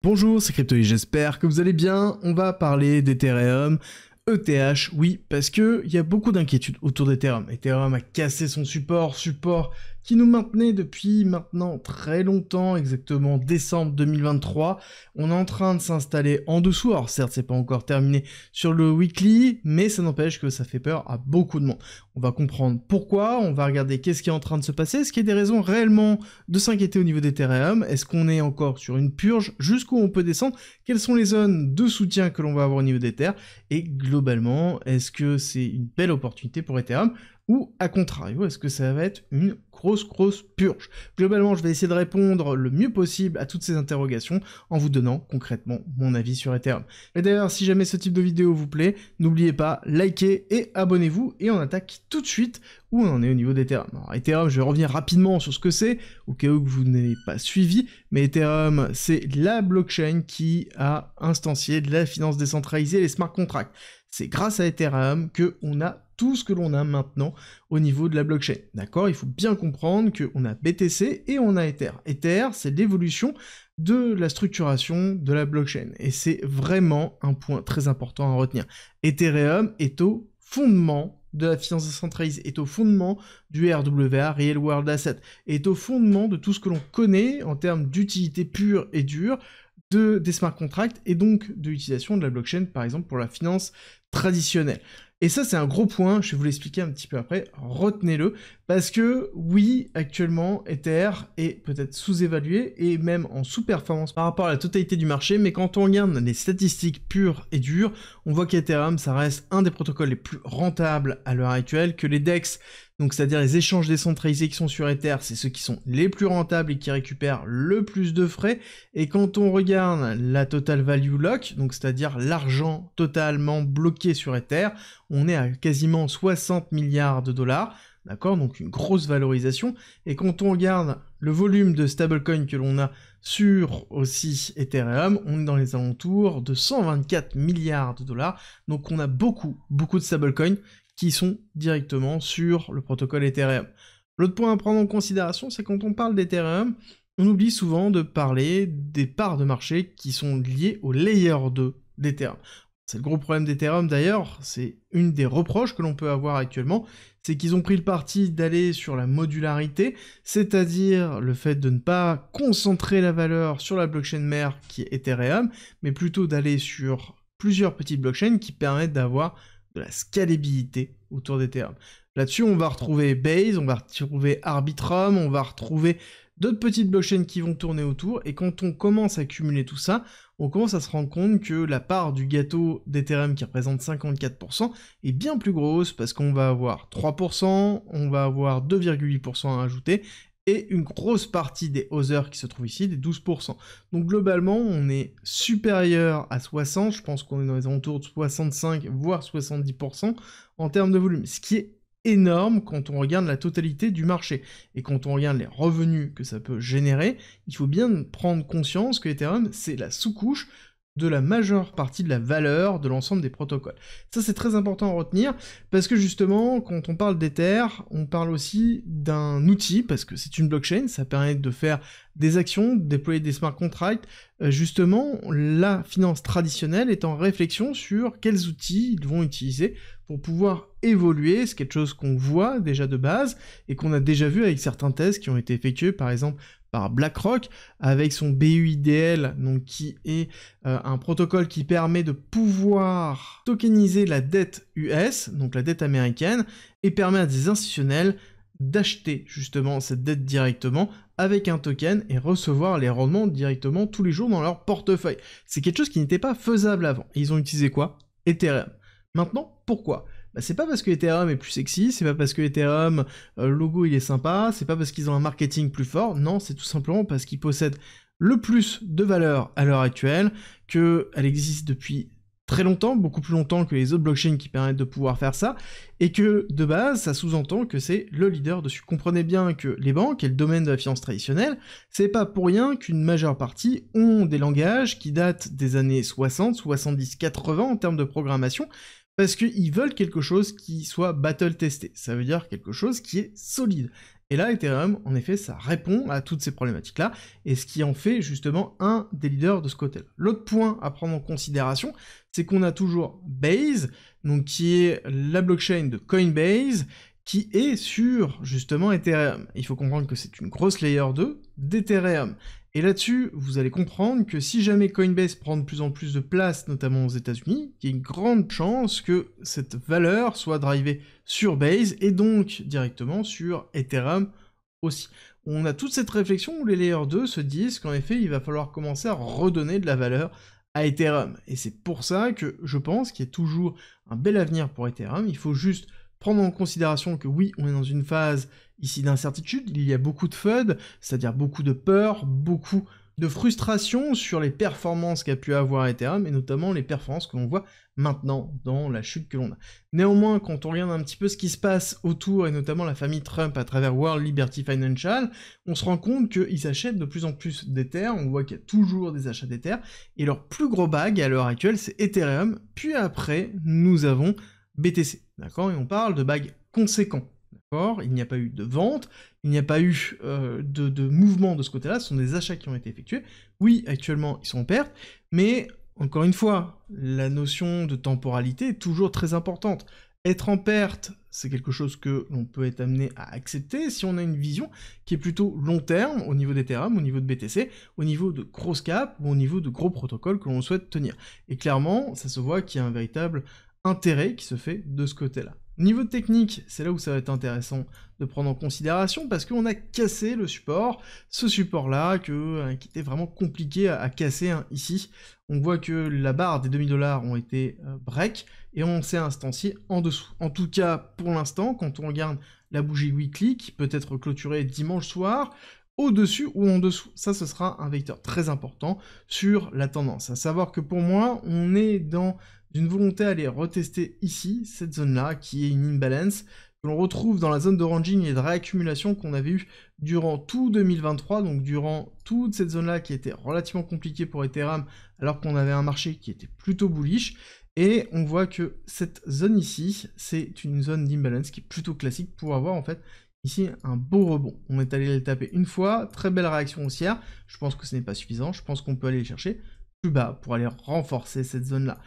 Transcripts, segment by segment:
Bonjour, c'est Cryptoï, j'espère que vous allez bien. On va parler d'Ethereum, ETH, oui, parce que il y a beaucoup d'inquiétudes autour d'Ethereum. Ethereum a cassé son support qui nous maintenait depuis maintenant très longtemps, exactement décembre 2023. On est en train de s'installer en dessous, alors certes c'est pas encore terminé sur le weekly, mais ça n'empêche que ça fait peur à beaucoup de monde. On va comprendre pourquoi, on va regarder qu'est-ce qui est en train de se passer, est-ce qu'il y a des raisons réellement de s'inquiéter au niveau d'Ethereum, est-ce qu'on est encore sur une purge, jusqu'où on peut descendre, quelles sont les zones de soutien que l'on va avoir au niveau d'Ether, et globalement, est-ce que c'est une belle opportunité pour Ethereum, ou à contrario, est-ce que ça va être une grosse purge? Globalement, je vais essayer de répondre le mieux possible à toutes ces interrogations en vous donnant concrètement mon avis sur Ethereum. Et d'ailleurs, si jamais ce type de vidéo vous plaît, n'oubliez pas, likez et abonnez-vous, et on attaque tout de suite où on en est au niveau d'Ethereum. Alors Ethereum, je vais revenir rapidement sur ce que c'est, au cas où vous n'avez pas suivi, mais Ethereum, c'est la blockchain qui a instancié de la finance décentralisée et les smart contracts. C'est grâce à Ethereum qu'on a tout ce que l'on a maintenant au niveau de la blockchain. D'accord? Il faut bien comprendre qu'on a BTC et on a Ether. Ether, c'est l'évolution de la structuration de la blockchain. Et c'est vraiment un point très important à retenir. Ethereum est au fondement de la finance décentralisée, est au fondement du RWA, Real World Asset, est au fondement de tout ce que l'on connaît en termes d'utilité pure et dure des smart contracts et donc de l'utilisation de la blockchain, par exemple, pour la finance traditionnelle. Et ça, c'est un gros point, je vais vous l'expliquer un petit peu après, retenez-le, parce que, oui, actuellement, Ether est peut-être sous-évalué, et même en sous-performance par rapport à la totalité du marché, mais quand on regarde les statistiques pures et dures, on voit qu'Ethereum, ça reste un des protocoles les plus rentables à l'heure actuelle, que les DEX, donc c'est-à-dire les échanges décentralisés qui sont sur Ether, c'est ceux qui sont les plus rentables et qui récupèrent le plus de frais, et quand on regarde la total value lock, donc c'est-à-dire l'argent totalement bloqué sur Ether, on est à quasiment 60 milliards de dollars, d'accord, donc une grosse valorisation, et quand on regarde le volume de stablecoin que l'on a sur aussi Ethereum, on est dans les alentours de 124 milliards de dollars, donc on a beaucoup de stablecoins qui sont directement sur le protocole Ethereum. L'autre point à prendre en considération, c'est quand on parle d'Ethereum, on oublie souvent de parler des parts de marché qui sont liées au layer 2 d'Ethereum. C'est le gros problème d'Ethereum d'ailleurs, c'est une des reproches que l'on peut avoir actuellement, c'est qu'ils ont pris le parti d'aller sur la modularité, c'est-à-dire le fait de ne pas concentrer la valeur sur la blockchain mère qui est Ethereum, mais plutôt d'aller sur plusieurs petites blockchains qui permettent d'avoir de la scalabilité autour d'Ethereum. Là-dessus, on va retrouver Base, on va retrouver Arbitrum, on va retrouver d'autres petites blockchains qui vont tourner autour, et quand on commence à cumuler tout ça, on commence à se rendre compte que la part du gâteau d'Ethereum qui représente 54% est bien plus grosse, parce qu'on va avoir 3%, on va avoir 2,8% à ajouter, et une grosse partie des others qui se trouvent ici, des 12%. Donc globalement, on est supérieur à 60, je pense qu'on est dans les alentours de 65, voire 70% en termes de volume, ce qui est énorme quand on regarde la totalité du marché. Et quand on regarde les revenus que ça peut générer, il faut bien prendre conscience que Ethereum, c'est la sous-couche de la majeure partie de la valeur de l'ensemble des protocoles. Ça, c'est très important à retenir, parce que justement, quand on parle d'Ether, on parle aussi d'un outil, parce que c'est une blockchain, ça permet de faire des actions, de déployer des smart contracts. Justement, la finance traditionnelle est en réflexion sur quels outils ils vont utiliser pour pouvoir évoluer. C'est quelque chose qu'on voit déjà de base, et qu'on a déjà vu avec certains tests qui ont été effectués, par exemple, par BlackRock, avec son BUIDL, donc qui est un protocole qui permet de pouvoir tokeniser la dette US, donc la dette américaine, et permet à des institutionnels d'acheter justement cette dette directement avec un token et recevoir les rendements directement tous les jours dans leur portefeuille. C'est quelque chose qui n'était pas faisable avant. Et ils ont utilisé quoi? Ethereum. Maintenant, pourquoi? C'est pas parce que Ethereum est plus sexy, c'est pas parce que Ethereum, le logo il est sympa, c'est pas parce qu'ils ont un marketing plus fort, non, c'est tout simplement parce qu'ils possèdent le plus de valeur à l'heure actuelle, qu'elle existe depuis très longtemps, beaucoup plus longtemps que les autres blockchains qui permettent de pouvoir faire ça, et que, de base, ça sous-entend que c'est le leader dessus. Comprenez bien que les banques et le domaine de la finance traditionnelle, c'est pas pour rien qu'une majeure partie ont des langages qui datent des années 60, 70, 80 en termes de programmation, parce qu'ils veulent quelque chose qui soit battle-testé, ça veut dire quelque chose qui est solide. Et là, Ethereum, en effet, ça répond à toutes ces problématiques-là, et ce qui en fait justement un des leaders de ce côté-là. L'autre point à prendre en considération, c'est qu'on a toujours Base, donc qui est la blockchain de Coinbase, qui est sur justement Ethereum. Il faut comprendre que c'est une grosse layer 2 d'Ethereum. Et là-dessus, vous allez comprendre que si jamais Coinbase prend de plus en plus de place, notamment aux États-Unis, il y a une grande chance que cette valeur soit drivée sur Base et donc directement sur Ethereum aussi. On a toute cette réflexion où les layers 2 se disent qu'en effet, il va falloir commencer à redonner de la valeur à Ethereum. Et c'est pour ça que je pense qu'il y a toujours un bel avenir pour Ethereum. Il faut juste prendre en considération que oui, on est dans une phase ici d'incertitude, il y a beaucoup de FUD, c'est-à-dire beaucoup de peur, beaucoup de frustration sur les performances qu'a pu avoir Ethereum, et notamment les performances que l'on voit maintenant dans la chute que l'on a. Néanmoins, quand on regarde un petit peu ce qui se passe autour, et notamment la famille Trump à travers World Liberty Financial, on se rend compte qu'ils achètent de plus en plus d'Ether, on voit qu'il y a toujours des achats d'Ether, et leur plus gros bag à l'heure actuelle, c'est Ethereum, puis après, nous avons BTC, d'accord? Et on parle de bagues conséquents, d'accord? Il n'y a pas eu de vente, il n'y a pas eu de mouvement de ce côté-là, ce sont des achats qui ont été effectués. Oui, actuellement, ils sont en perte, mais encore une fois, la notion de temporalité est toujours très importante. Être en perte, c'est quelque chose que l'on peut être amené à accepter si on a une vision qui est plutôt long terme au niveau d'Ethereum, au niveau de BTC, au niveau de grosses caps ou au niveau de gros protocoles que l'on souhaite tenir. Et clairement, ça se voit qu'il y a un véritable intérêt qui se fait de ce côté-là. Niveau technique, c'est là où ça va être intéressant de prendre en considération parce qu'on a cassé le support, ce support-là qui était vraiment compliqué à casser ici. On voit que la barre des 2000 $ ont été break et on s'est instancié en dessous. En tout cas, pour l'instant, quand on regarde la bougie weekly qui peut être clôturée dimanche soir, au-dessus ou en dessous. Ça, ce sera un vecteur très important sur la tendance. À savoir que pour moi, on est dans une volonté à aller retester ici, cette zone-là, qui est une imbalance, que l'on retrouve dans la zone de ranging et de réaccumulation qu'on avait eu durant tout 2023, donc durant toute cette zone-là qui était relativement compliquée pour Ethereum, alors qu'on avait un marché qui était plutôt bullish, et on voit que cette zone ici, c'est une zone d'imbalance qui est plutôt classique pour avoir en fait ici un beau rebond. On est allé le taper une fois, très belle réaction haussière, je pense que ce n'est pas suffisant, je pense qu'on peut aller le chercher plus bas pour aller renforcer cette zone-là.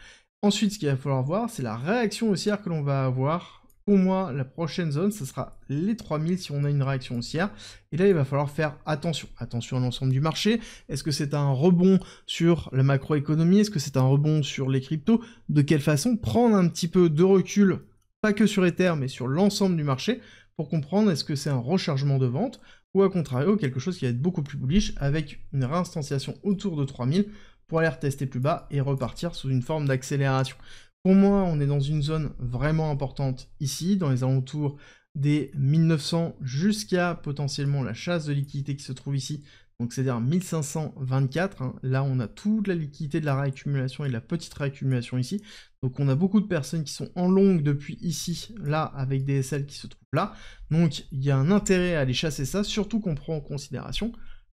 Ensuite, ce qu'il va falloir voir, c'est la réaction haussière que l'on va avoir. Pour moi, la prochaine zone, ce sera les 3000 si on a une réaction haussière. Et là, il va falloir faire attention. Attention à l'ensemble du marché. Est-ce que c'est un rebond sur la macroéconomie? Est-ce que c'est un rebond sur les cryptos? De quelle façon? Prendre un petit peu de recul, pas que sur Ether, mais sur l'ensemble du marché, pour comprendre est-ce que c'est un rechargement de vente, ou à contrario, quelque chose qui va être beaucoup plus bullish, avec une réinstanciation autour de 3000, pour aller retester plus bas et repartir sous une forme d'accélération. Pour moi, on est dans une zone vraiment importante ici, dans les alentours des 1900 jusqu'à potentiellement la chasse de liquidité qui se trouve ici, donc c'est-à-dire 1524, hein. Là on a toute la liquidité de la réaccumulation et de la petite réaccumulation ici, donc on a beaucoup de personnes qui sont en longue depuis ici, là, avec des SL qui se trouvent là, donc il y a un intérêt à aller chasser ça, surtout qu'on prend en considération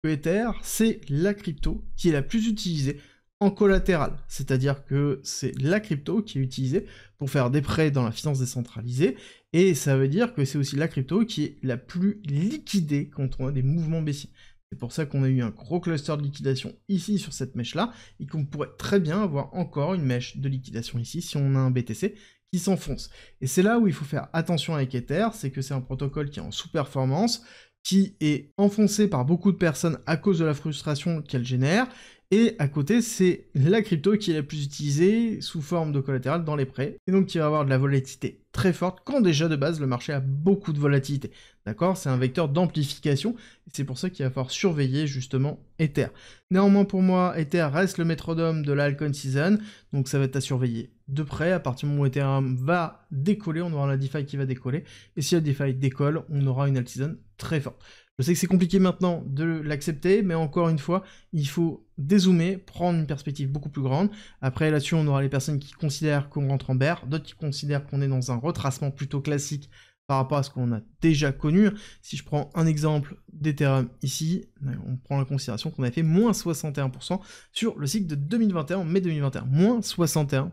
que Ether, c'est la crypto qui est la plus utilisée en collatéral, c'est-à-dire que c'est la crypto qui est utilisée pour faire des prêts dans la finance décentralisée, et ça veut dire que c'est aussi la crypto qui est la plus liquidée quand on a des mouvements baissiers. C'est pour ça qu'on a eu un gros cluster de liquidation ici sur cette mèche-là, et qu'on pourrait très bien avoir encore une mèche de liquidation ici si on a un BTC qui s'enfonce. Et c'est là où il faut faire attention avec Ether, c'est que c'est un protocole qui est en sous-performance, qui est enfoncé par beaucoup de personnes à cause de la frustration qu'elle génère, et à côté, c'est la crypto qui est la plus utilisée sous forme de collatéral dans les prêts, et donc qui va avoir de la volatilité très forte, quand déjà de base le marché a beaucoup de volatilité. D'accord? C'est un vecteur d'amplification, et c'est pour ça qu'il va falloir surveiller justement Ether. Néanmoins pour moi, Ether reste le métronome de la altcoin season, donc ça va être à surveiller de près. À partir du moment où Ethereum va décoller, on aura la DeFi qui va décoller, et si la DeFi décolle, on aura une alt season très forte. Je sais que c'est compliqué maintenant de l'accepter, mais encore une fois, il faut dézoomer, prendre une perspective beaucoup plus grande. Après, là-dessus, on aura les personnes qui considèrent qu'on rentre en bear, d'autres qui considèrent qu'on est dans un retracement plutôt classique par rapport à ce qu'on a déjà connu. Si je prends un exemple d'Ethereum ici, on prend en considération qu'on a fait moins 61% sur le cycle de 2021, mai 2021, moins 61%,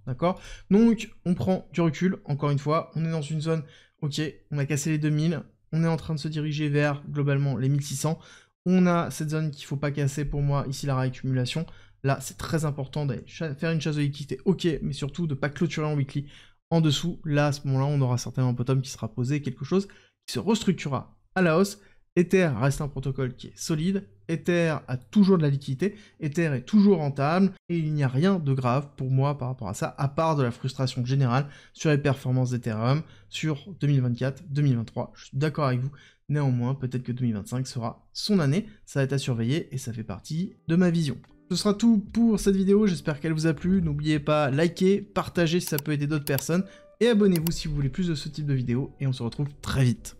d'accord? Donc, on prend du recul, encore une fois, on est dans une zone, ok, on a cassé les 2000, on est en train de se diriger vers, globalement, les 1600. On a cette zone qu'il ne faut pas casser pour moi, ici la réaccumulation. Là, c'est très important d'aller faire une chasse de liquidité, ok, mais surtout de ne pas clôturer en weekly en dessous. Là, à ce moment-là, on aura certainement un bottom qui sera posé, quelque chose qui se restructurera à la hausse. Ether reste un protocole qui est solide, Ether a toujours de la liquidité, Ether est toujours rentable, et il n'y a rien de grave pour moi par rapport à ça, à part de la frustration générale sur les performances d'Ethereum sur 2024-2023. Je suis d'accord avec vous, néanmoins, peut-être que 2025 sera son année, ça va être à surveiller, et ça fait partie de ma vision. Ce sera tout pour cette vidéo, j'espère qu'elle vous a plu, n'oubliez pas, liker, partager si ça peut aider d'autres personnes, et abonnez-vous si vous voulez plus de ce type de vidéos, et on se retrouve très vite.